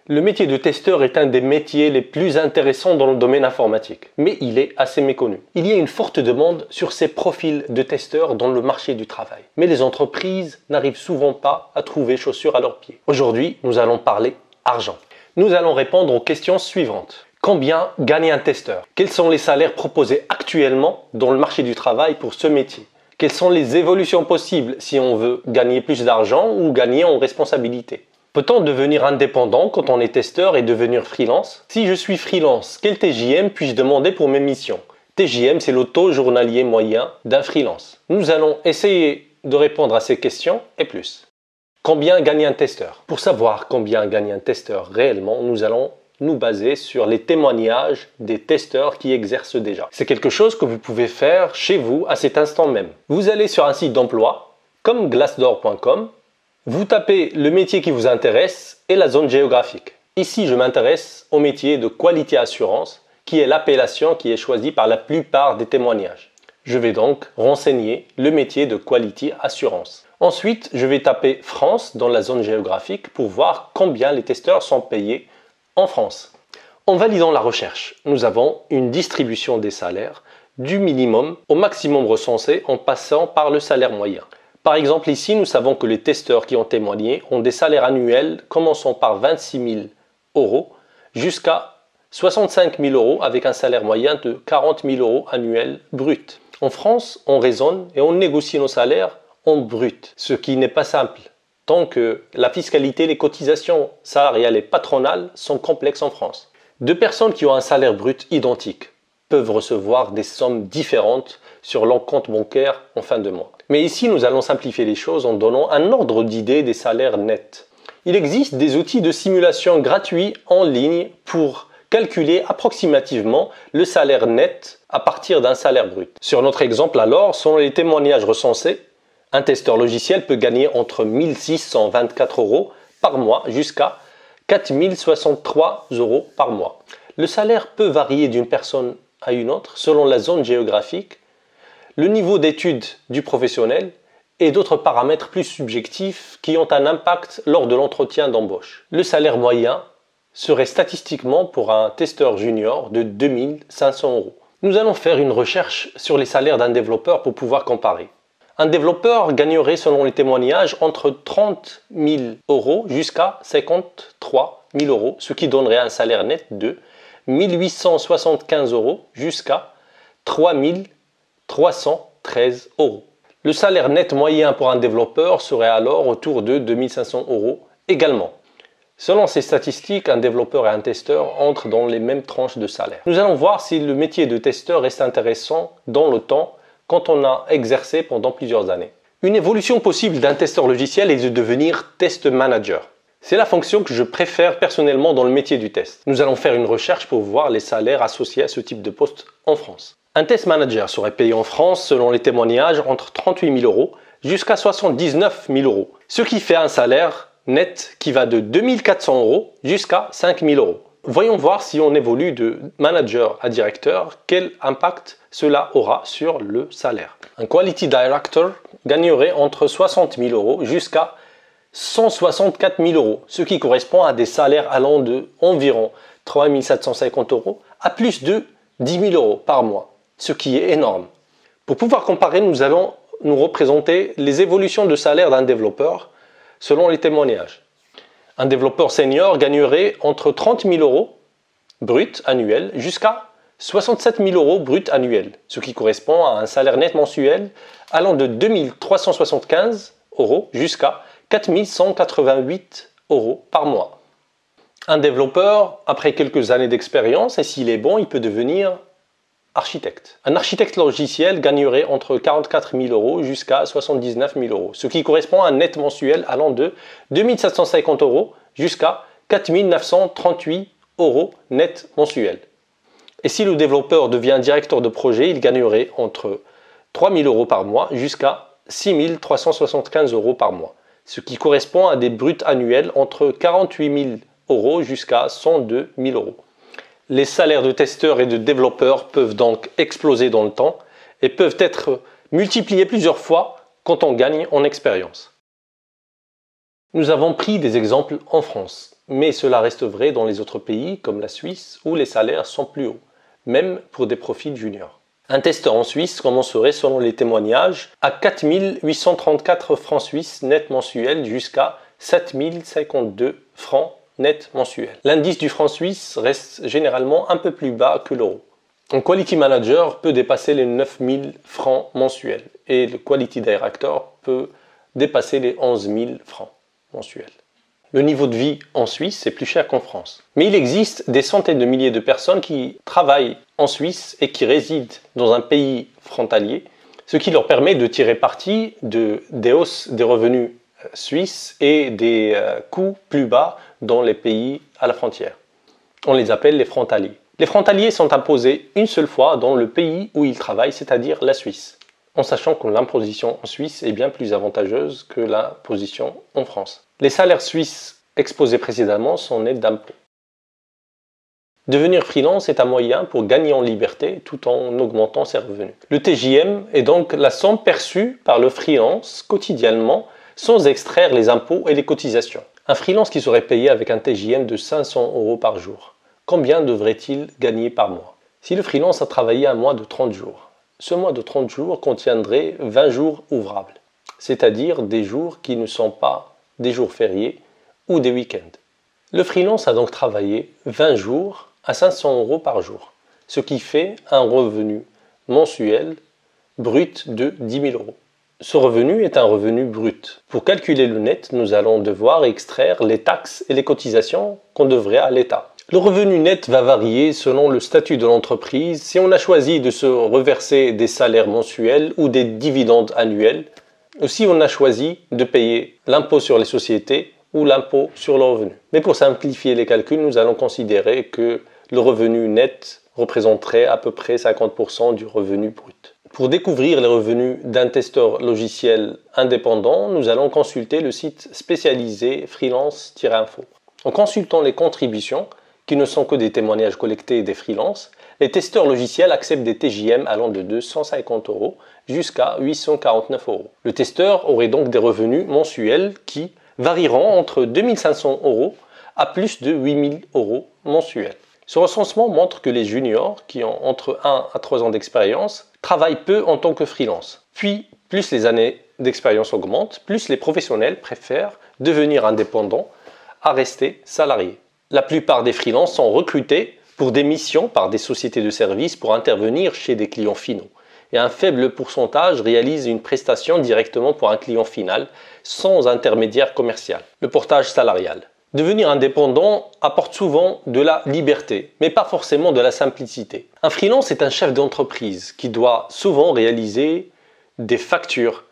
Le métier de testeur est un des métiers les plus intéressants dans le domaine informatique, mais il est assez méconnu. Il y a une forte demande sur ces profils de testeurs dans le marché du travail, mais les entreprises n'arrivent souvent pas à trouver chaussures à leurs pieds. Aujourd'hui, nous allons parler argent. Nous allons répondre aux questions suivantes. Combien gagne un testeur? Quels sont les salaires proposés actuellement dans le marché du travail pour ce métier? Quelles sont les évolutions possibles si on veut gagner plus d'argent ou gagner en responsabilité? Peut-on devenir indépendant quand on est testeur et devenir freelance? Si je suis freelance, quel TJM puis-je demander pour mes missions? TJM, c'est le taux journalier moyen d'un freelance. Nous allons essayer de répondre à ces questions et plus. Combien gagne un testeur? Pour savoir combien gagne un testeur réellement, nous allons nous baser sur les témoignages des testeurs qui exercent déjà. C'est quelque chose que vous pouvez faire chez vous à cet instant même. Vous allez sur un site d'emploi comme glassdoor.com. Vous tapez le métier qui vous intéresse et la zone géographique. Ici, je m'intéresse au métier de Quality Assurance, qui est l'appellation qui est choisie par la plupart des témoignages. Je vais donc renseigner le métier de Quality Assurance. Ensuite, je vais taper France dans la zone géographique pour voir combien les testeurs sont payés en France. En validant la recherche, nous avons une distribution des salaires du minimum au maximum recensé en passant par le salaire moyen. Par exemple, ici, nous savons que les testeurs qui ont témoigné ont des salaires annuels commençant par 26 000 euros jusqu'à 65 000 euros avec un salaire moyen de 40 000 euros annuels brut. En France, on raisonne et on négocie nos salaires en brut, ce qui n'est pas simple, tant que la fiscalité, les cotisations salariales et patronales sont complexes en France. Deux personnes qui ont un salaire brut identique peuvent recevoir des sommes différentes sur leur compte bancaire en fin de mois. Mais ici, nous allons simplifier les choses en donnant un ordre d'idée des salaires nets. Il existe des outils de simulation gratuits en ligne pour calculer approximativement le salaire net à partir d'un salaire brut. Sur notre exemple alors, selon les témoignages recensés, un testeur logiciel peut gagner entre 1 624 euros par mois jusqu'à 4 063 euros par mois. Le salaire peut varier d'une personne à une autre selon la zone géographique, le niveau d'études du professionnel et d'autres paramètres plus subjectifs qui ont un impact lors de l'entretien d'embauche. Le salaire moyen serait statistiquement pour un testeur junior de 2 500 euros. Nous allons faire une recherche sur les salaires d'un développeur pour pouvoir comparer. Un développeur gagnerait selon les témoignages entre 30 000 euros jusqu'à 53 000 euros, ce qui donnerait un salaire net de 1 875 euros jusqu'à 3 313 euros. Le salaire net moyen pour un développeur serait alors autour de 2 500 euros également. Selon ces statistiques, un développeur et un testeur entrent dans les mêmes tranches de salaire. Nous allons voir si le métier de testeur reste intéressant dans le temps quand on a exercé pendant plusieurs années. Une évolution possible d'un testeur logiciel est de devenir test manager. C'est la fonction que je préfère personnellement dans le métier du test. Nous allons faire une recherche pour voir les salaires associés à ce type de poste en France. Un test manager serait payé en France, selon les témoignages, entre 38 000 euros jusqu'à 79 000 euros, ce qui fait un salaire net qui va de 2 400 euros jusqu'à 5 000 euros. Voyons voir si on évolue de manager à directeur, quel impact cela aura sur le salaire. Un Quality Director gagnerait entre 60 000 euros jusqu'à 164 000 euros, ce qui correspond à des salaires allant de environ 3 750 euros à plus de 10 000 euros par mois, ce qui est énorme. Pour pouvoir comparer, nous allons nous représenter les évolutions de salaire d'un développeur selon les témoignages. Un développeur senior gagnerait entre 30 000 euros brut annuel jusqu'à 67 000 euros brut annuel, ce qui correspond à un salaire net mensuel allant de 2 375 euros jusqu'à 4 188 euros par mois. Un développeur, après quelques années d'expérience, et s'il est bon, il peut devenir architecte. Un architecte logiciel gagnerait entre 44 000 euros jusqu'à 79 000 euros, ce qui correspond à un net mensuel allant de 2 750 euros jusqu'à 4 938 euros net mensuel. Et si le développeur devient directeur de projet, il gagnerait entre 3 000 euros par mois jusqu'à 6 375 euros par mois, ce qui correspond à des bruts annuels entre 48 000 euros jusqu'à 102 000 euros. Les salaires de testeurs et de développeurs peuvent donc exploser dans le temps et peuvent être multipliés plusieurs fois quand on gagne en expérience. Nous avons pris des exemples en France. Mais cela reste vrai dans les autres pays comme la Suisse où les salaires sont plus hauts, même pour des profils juniors. Un testeur en Suisse commencerait selon les témoignages à 4 834 francs suisses net mensuels jusqu'à 7 052 francs net mensuels. L'indice du franc suisse reste généralement un peu plus bas que l'euro. Un Quality Manager peut dépasser les 9 000 francs mensuels et le Quality Director peut dépasser les 11 000 francs mensuels. Le niveau de vie en Suisse est plus cher qu'en France. Mais il existe des centaines de milliers de personnes qui travaillent en Suisse et qui résident dans un pays frontalier, ce qui leur permet de tirer parti des hausses des revenus suisses et des coûts plus bas dans les pays à la frontière. On les appelle les frontaliers. Les frontaliers sont imposés une seule fois dans le pays où ils travaillent, c'est-à-dire la Suisse, en sachant que l'imposition en Suisse est bien plus avantageuse que l'imposition en France. Les salaires suisses exposés précédemment sont nets d'impôts. Devenir freelance est un moyen pour gagner en liberté tout en augmentant ses revenus. Le TJM est donc la somme perçue par le freelance quotidiennement sans extraire les impôts et les cotisations. Un freelance qui serait payé avec un TJM de 500 € par jour, combien devrait-il gagner par mois? Si le freelance a travaillé un mois de 30 jours, ce mois de 30 jours contiendrait 20 jours ouvrables, c'est-à-dire des jours qui ne sont pas des jours fériés ou des week-ends. Le freelance a donc travaillé 20 jours à 500 € par jour, ce qui fait un revenu mensuel brut de 10 000 €. Ce revenu est un revenu brut. Pour calculer le net, nous allons devoir extraire les taxes et les cotisations qu'on devrait à l'État. Le revenu net va varier selon le statut de l'entreprise. Si on a choisi de se reverser des salaires mensuels ou des dividendes annuels, ou si on a choisi de payer l'impôt sur les sociétés ou l'impôt sur le revenu. Mais pour simplifier les calculs, nous allons considérer que le revenu net représenterait à peu près 50% du revenu brut. Pour découvrir les revenus d'un testeur logiciel indépendant, nous allons consulter le site spécialisé freelance-info. En consultant les contributions, qui ne sont que des témoignages collectés des freelances, les testeurs logiciels acceptent des TJM allant de 250 € jusqu'à 849 €. Le testeur aurait donc des revenus mensuels qui varieront entre 2500 € à plus de 8000 € mensuels. Ce recensement montre que les juniors, qui ont entre 1 à 3 ans d'expérience, travaillent peu en tant que freelance. Puis, plus les années d'expérience augmentent, plus les professionnels préfèrent devenir indépendants à rester salariés. La plupart des freelances sont recrutés pour des missions par des sociétés de services pour intervenir chez des clients finaux. Et un faible pourcentage réalise une prestation directement pour un client final sans intermédiaire commercial. Le portage salarial. Devenir indépendant apporte souvent de la liberté, mais pas forcément de la simplicité. Un freelance est un chef d'entreprise qui doit souvent réaliser des factures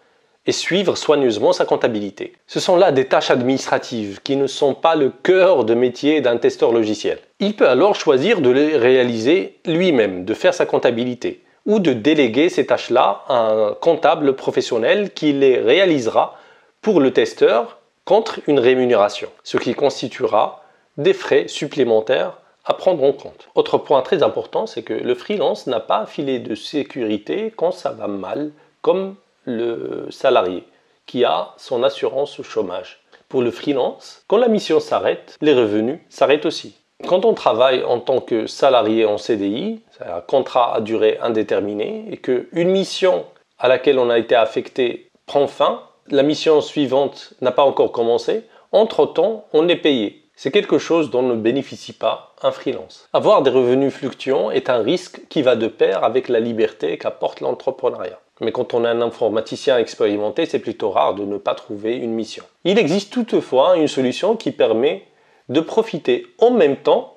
et suivre soigneusement sa comptabilité. Ce sont là des tâches administratives qui ne sont pas le cœur de métier d'un testeur logiciel. Il peut alors choisir de les réaliser lui-même, de faire sa comptabilité, ou de déléguer ces tâches-là à un comptable professionnel qui les réalisera pour le testeur contre une rémunération, ce qui constituera des frais supplémentaires à prendre en compte. Autre point très important, c'est que le freelance n'a pas un filet de sécurité quand ça va mal, comme le salarié qui a son assurance au chômage. Pour le freelance, quand la mission s'arrête, les revenus s'arrêtent aussi. Quand on travaille en tant que salarié en CDI, c'est un contrat à durée indéterminée, et qu'une mission à laquelle on a été affecté prend fin, la mission suivante n'a pas encore commencé, entre-temps, on est payé. C'est quelque chose dont ne bénéficie pas un freelance. Avoir des revenus fluctuants est un risque qui va de pair avec la liberté qu'apporte l'entrepreneuriat. Mais quand on est un informaticien expérimenté, c'est plutôt rare de ne pas trouver une mission. Il existe toutefois une solution qui permet de profiter en même temps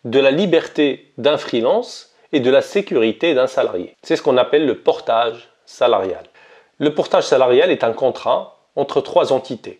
de la liberté d'un freelance et de la sécurité d'un salarié. C'est ce qu'on appelle le portage salarial. Le portage salarial est un contrat entre 3 entités.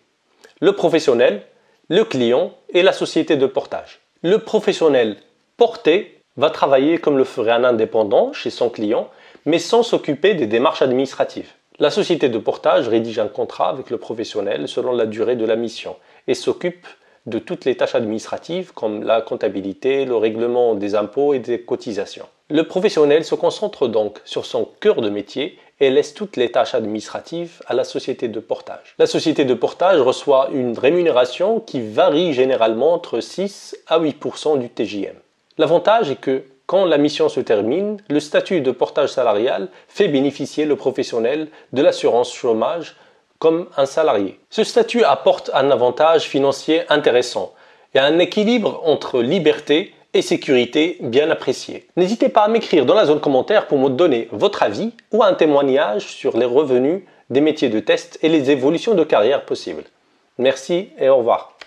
Le professionnel, le client et la société de portage. Le professionnel porté va travailler comme le ferait un indépendant chez son client, mais sans s'occuper des démarches administratives. La société de portage rédige un contrat avec le professionnel selon la durée de la mission et s'occupe de toutes les tâches administratives comme la comptabilité, le règlement des impôts et des cotisations. Le professionnel se concentre donc sur son cœur de métier et laisse toutes les tâches administratives à la société de portage. La société de portage reçoit une rémunération qui varie généralement entre 6 à 8% du TJM. L'avantage est que quand la mission se termine, le statut de portage salarial fait bénéficier le professionnel de l'assurance chômage comme un salarié. Ce statut apporte un avantage financier intéressant et un équilibre entre liberté et sécurité bien apprécié. N'hésitez pas à m'écrire dans la zone commentaire pour me donner votre avis ou un témoignage sur les revenus des métiers de test et les évolutions de carrière possibles. Merci et au revoir.